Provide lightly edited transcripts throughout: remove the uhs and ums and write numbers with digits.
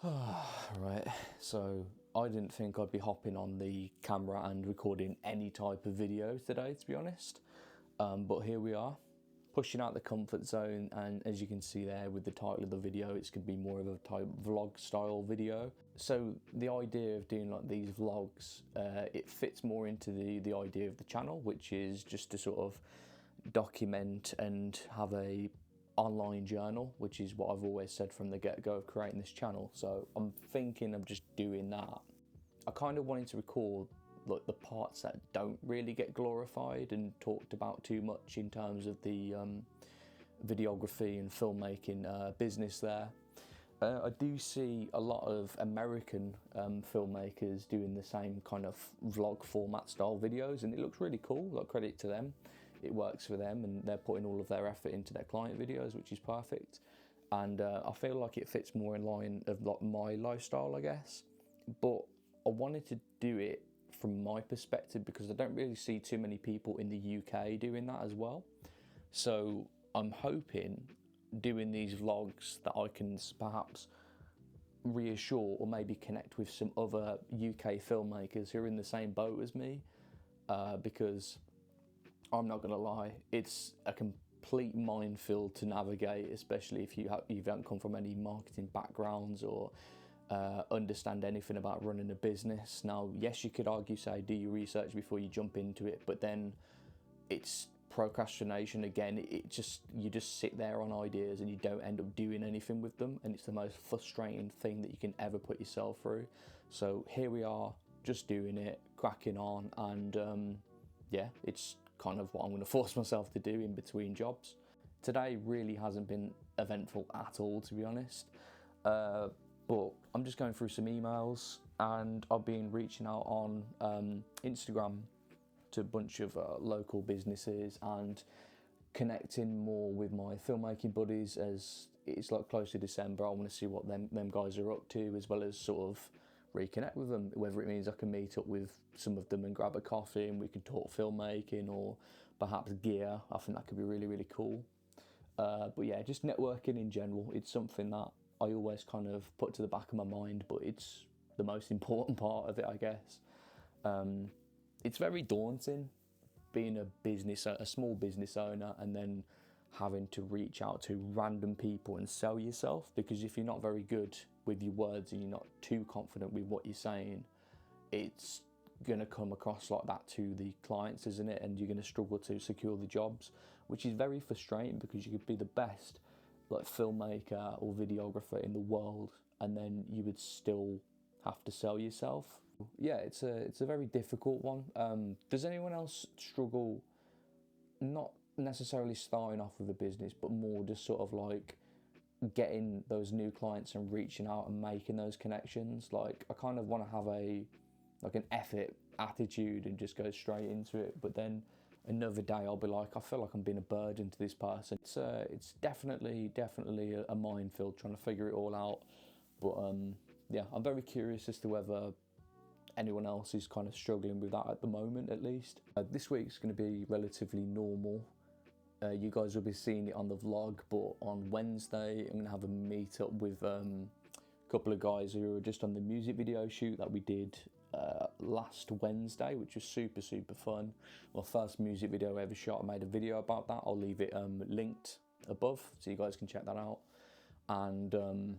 Right, so I didn't think I'd be hopping on the camera and recording any type of video today, to be honest. But here we are, pushing out the comfort zone, and as you can see there with the title of the video, it's going to be more of a type vlog style video. So the idea of doing like these vlogs, it fits more into the idea of the channel, which is just to sort of document and have a online journal, which is what I've always said from the get-go of creating this channel. So I'm thinking of just doing that. I kind of wanted to record like the parts that don't really get glorified and talked about too much in terms of the videography and filmmaking business there. I do see a lot of American filmmakers doing the same kind of vlog format style videos, and it looks really cool, like credit to them. It works for them and they're putting all of their effort into their client videos, which is perfect. And I feel like it fits more in line of like my lifestyle, I guess. But I wanted to do it from my perspective because I don't really see too many people in the UK doing that as well. So I'm hoping doing these vlogs that I can perhaps reassure or maybe connect with some other UK filmmakers who are in the same boat as me, because I'm not going to lie, it's a complete minefield to navigate, especially if you haven't come from any marketing backgrounds or understand anything about running a business. Now, yes, you could argue, say, do your research before you jump into it, but then it's procrastination again. You just sit there on ideas and you don't end up doing anything with them, and it's the most frustrating thing that you can ever put yourself through. So here we are, just doing it, cracking on, and yeah, it's kind of what I'm going to force myself to do in between jobs. Today really hasn't been eventful at all, to be honest, but I'm just going through some emails, and I've been reaching out on Instagram to a bunch of local businesses and connecting more with my filmmaking buddies. As it's like close to December, I want to see what them guys are up to, as well as sort of reconnect with them, whether it means I can meet up with some of them and grab a coffee and we can talk filmmaking, or perhaps gear. I think that could be really, really cool. But yeah, just networking in general, it's something that I always kind of put to the back of my mind, but it's the most important part of it, I guess. It's very daunting being a small business owner, and then having to reach out to random people and sell yourself, because if you're not very good with your words and you're not too confident with what you're saying, it's going to come across like that to the clients, isn't it? And you're going to struggle to secure the jobs, which is very frustrating, because you could be the best like filmmaker or videographer in the world, and then you would still have to sell yourself. Yeah, it's a very difficult one. Does anyone else struggle, not necessarily starting off with a business, but more just sort of like getting those new clients and reaching out and making those connections? Like, I kind of want to have an effort attitude and just go straight into it, but then another day I'll be like, I feel like I'm being a burden to this person. It's definitely a minefield trying to figure it all out. But yeah, I'm very curious as to whether anyone else is kind of struggling with that at the moment, at least. This week's going to be relatively normal. You guys will be seeing it on the vlog, but on Wednesday I'm going to have a meet up with a couple of guys who are just on the music video shoot that we did last Wednesday, which was super fun. My first music video I ever shot. I made a video about that. I'll leave it linked above so you guys can check that out. And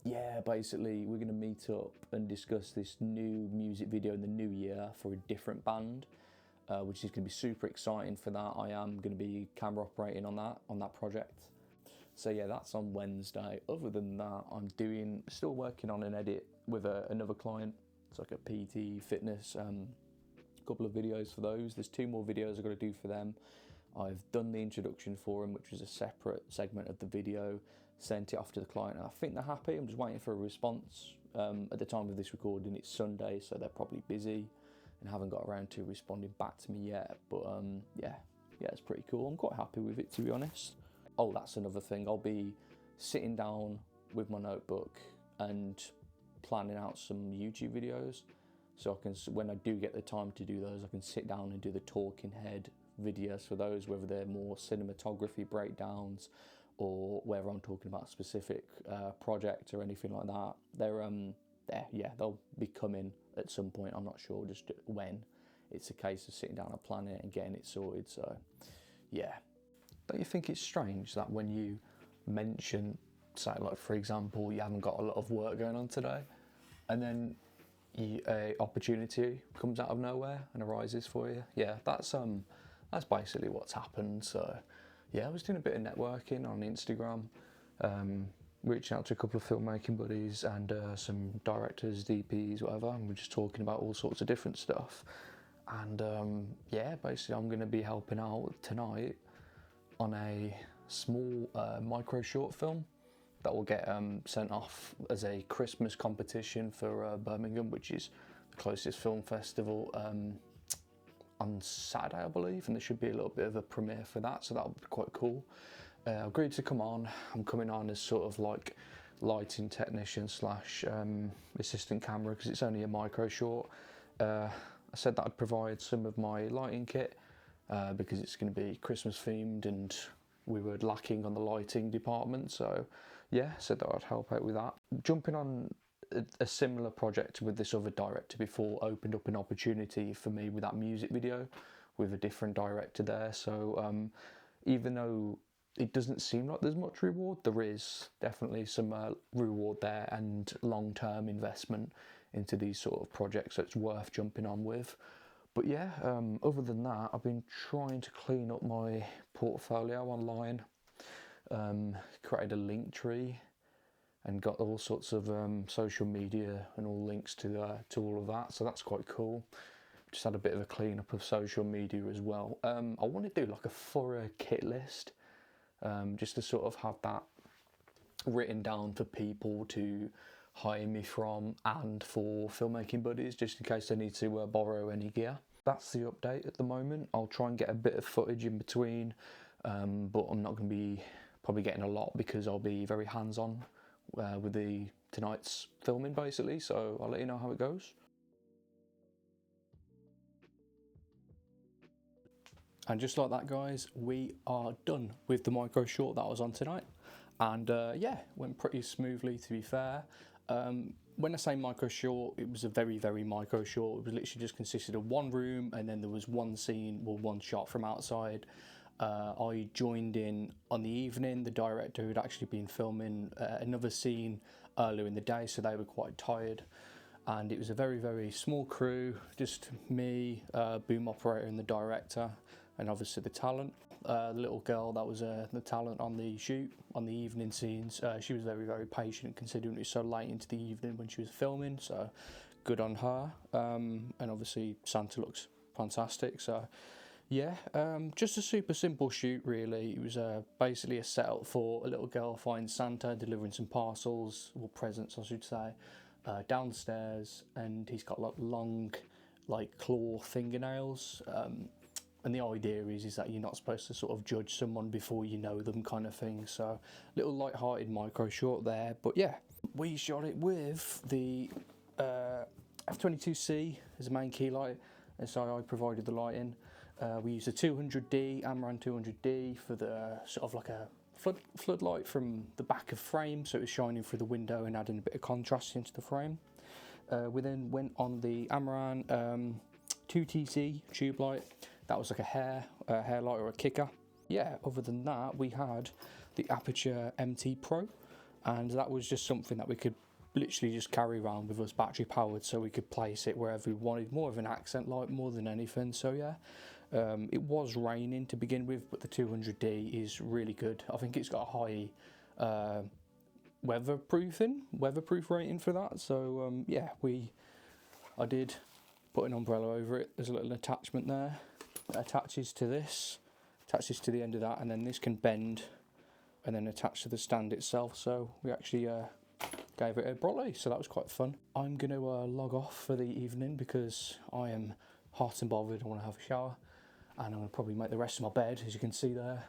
yeah, basically we're going to meet up and discuss this new music video in the new year for a different band, which is going to be super exciting for that. I am going to be camera operating on that project. So yeah, that's on Wednesday. Other than that, I'm still working on an edit with another client. It's like a PT fitness, couple of videos for those. There's 2 more videos I've got to do for them. I've done the introduction for them, which was a separate segment of the video, sent it off to the client, and I think they're happy. I'm just waiting for a response. At the time of this recording, it's Sunday, so they're probably busy and haven't got around to responding back to me yet. But yeah, it's pretty cool. I'm quite happy with it, to be honest. Oh, that's another thing. I'll be sitting down with my notebook and planning out some YouTube videos, so I can, when I do get the time to do those, I can sit down and do the talking head videos for those, whether they're more cinematography breakdowns or whether I'm talking about a specific project or anything like that. They'll be coming at some point. I'm not sure just when. It's a case of sitting down and planning it and getting it sorted. So yeah, don't you think it's strange that when you mention, say, like for example, you haven't got a lot of work going on today, and then a opportunity comes out of nowhere and arises for you? Yeah, that's basically what's happened. So yeah, I was doing a bit of networking on Instagram, reaching out to a couple of filmmaking buddies and some directors, DPs, whatever, and we're just talking about all sorts of different stuff. And yeah, basically I'm going to be helping out tonight on a small micro short film that will get sent off as a Christmas competition for Birmingham, which is the closest film festival, on Saturday, I believe, and there should be a little bit of a premiere for that, so that would be quite cool. I agreed to come on. I'm coming on as sort of like lighting technician slash assistant camera, because it's only a micro short. I said that I'd provide some of my lighting kit because it's going to be Christmas themed and we were lacking on the lighting department, so yeah, said that I'd help out with that. Jumping on a similar project with this other director before opened up an opportunity for me with that music video with a different director there. So even though it doesn't seem like there's much reward, there is definitely some reward there and long-term investment into these sort of projects, so it's worth jumping on with. But yeah, other than that, I've been trying to clean up my portfolio online, created a link tree and got all sorts of social media and all links to all of that, so that's quite cool. Just had a bit of a clean up of social media as well. I want to do like a thorough kit list, just to sort of have that written down for people to hire me from and for filmmaking buddies, just in case they need to borrow any gear. That's the update at the moment. I'll try and get a bit of footage in between, but I'm not going to be probably getting a lot because I'll be very hands-on with tonight's filming basically, so I'll let you know how it goes. And just like that, guys, we are done with the micro short that I was on tonight, and yeah, went pretty smoothly, to be fair. When I say micro short, it was a very, very micro short. It was literally just consisted of one room and then there was one scene, well, one shot from outside. I joined in on the evening. The director had actually been filming another scene earlier in the day, so they were quite tired. And it was a very, very small crew, just me, boom operator and the director, and obviously the talent. The little girl that was the talent on the shoot, on the evening scenes, she was very, very patient considering it was so late into the evening when she was filming, so good on her. And obviously Santa looks fantastic, so yeah, just a super simple shoot really. It was basically a setup for a little girl finds Santa delivering some parcels, or presents I should say, downstairs, and he's got like long claw fingernails, and the idea is that you're not supposed to sort of judge someone before you know them, kind of thing. So little light-hearted micro short there. But yeah, we shot it with the f22C as a main key light, and so I provided the lighting. We used a 200D, Amaran 200D for the sort of like a floodlight from the back of frame, so it was shining through the window and adding a bit of contrast into the frame. We then went on the Amaran 2TC tube light. That was like a hair light or a kicker. Yeah, other than that, we had the Aperture MT Pro, and that was just something that we could literally just carry around with us, battery powered, so we could place it wherever we wanted, more of an accent light more than anything. So yeah, it was raining to begin with, but the 200D is really good. I think it's got a high weatherproof rating for that. So yeah, I did put an umbrella over it. There's a little attachment there that attaches to the end of that, and then this can bend and then attach to the stand itself. So we actually gave it a brolly, so that was quite fun. I'm going to log off for the evening because I am hot and bothered. I want to have a shower, and I'm going to probably make the rest of my bed, as you can see there,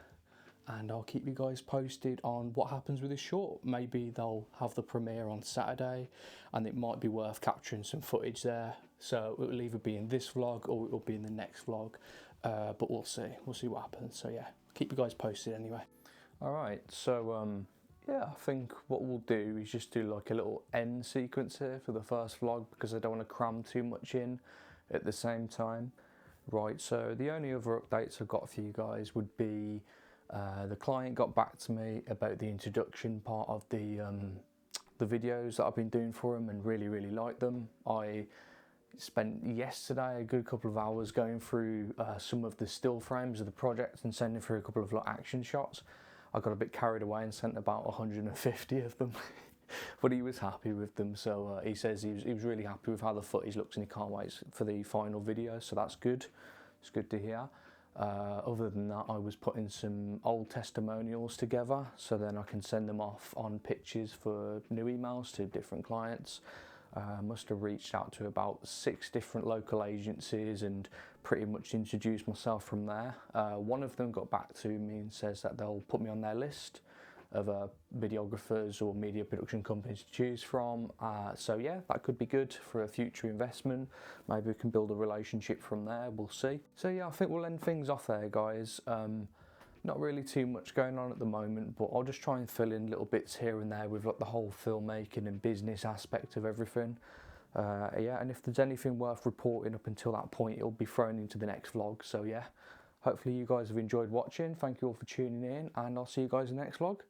and I'll keep you guys posted on what happens with this short. Maybe they'll have the premiere on Saturday, and it might be worth capturing some footage there, so it will either be in this vlog or it will be in the next vlog, but we'll see what happens. So yeah, keep you guys posted anyway. Alright, so yeah, I think what we'll do is just do like a little end sequence here for the first vlog, because I don't want to cram too much in at the same time. Right, so the only other updates I've got for you guys would be the client got back to me about the introduction part of the videos that I've been doing for him and really liked them. I spent yesterday a good couple of hours going through some of the still frames of the project and sending through a couple of like action shots. I got a bit carried away and sent about 150 of them, but he was happy with them. So he says he was really happy with how the footage looks and he can't wait for the final video. So that's good. It's good to hear. Other than that, I was putting some old testimonials together so then I can send them off on pitches for new emails to different clients. Must have reached out to about 6 different local agencies and pretty much introduced myself from there. One of them got back to me and says that they'll put me on their list of videographers or media production companies to choose from. So yeah, that could be good for a future investment. Maybe we can build a relationship from there, we'll see. So yeah, I think we'll end things off there, guys. Not really too much going on at the moment, but I'll just try and fill in little bits here and there with like the whole filmmaking and business aspect of everything. Yeah, and if there's anything worth reporting up until that point, it'll be thrown into the next vlog. So yeah, hopefully you guys have enjoyed watching. Thank you all for tuning in, and I'll see you guys in the next vlog.